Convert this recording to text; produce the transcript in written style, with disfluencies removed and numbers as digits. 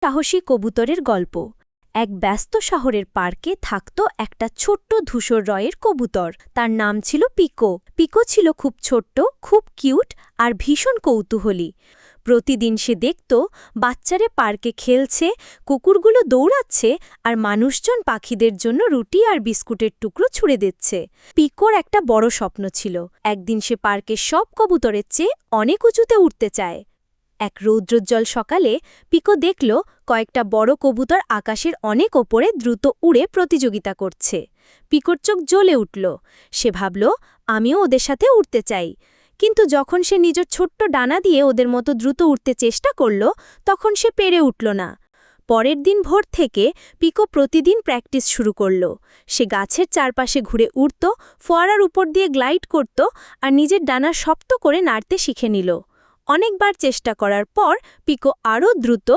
সাহসী কবুতরের গল্প। এক ব্যস্ত শহরের পার্কে থাকত একটা ছোট্ট ধূসর রয়ের কবুতর। তার নাম ছিল পিকো। পিকো ছিল খুব ছোট্ট, খুব কিউট আর ভীষণ কৌতূহলী। প্রতিদিন সে দেখত বাচ্চারা পার্কে খেলছে, কুকুরগুলো দৌড়াচ্ছে আর মানুষজন পাখিদের জন্য রুটি আর বিস্কুটের টুকরো ছুঁড়ে দিচ্ছে। পিকোর একটা বড় স্বপ্ন ছিল, একদিন সে পার্কের সব কবুতরের চেয়ে অনেক উঁচুতে উঠতে চায়। এক রৌদ্রোজ্জ্বল সকালে পিকো দেখল কয়েকটা বড় কবুতর আকাশের অনেক ওপরে দ্রুত উড়ে প্রতিযোগিতা করছে। পিকোর চোখ জ্বলে উঠল। সে ভাবল, আমিও ওদের সাথে উড়তে চাই। কিন্তু যখন সে নিজের ছোট্ট ডানা দিয়ে ওদের মতো দ্রুত উঠতে চেষ্টা করল, তখন সে পেরে উঠল না। পরের দিন ভোর থেকে পিকো প্রতিদিন প্র্যাকটিস শুরু করল। সে গাছের চারপাশে ঘুরে উড়ত, ফোয়ারার উপর দিয়ে গ্লাইড করত আর নিজের ডানা শক্ত করে নাড়তে শিখে নিল। অনেকবার চেষ্টা করার পর পিকো আরও দ্রুত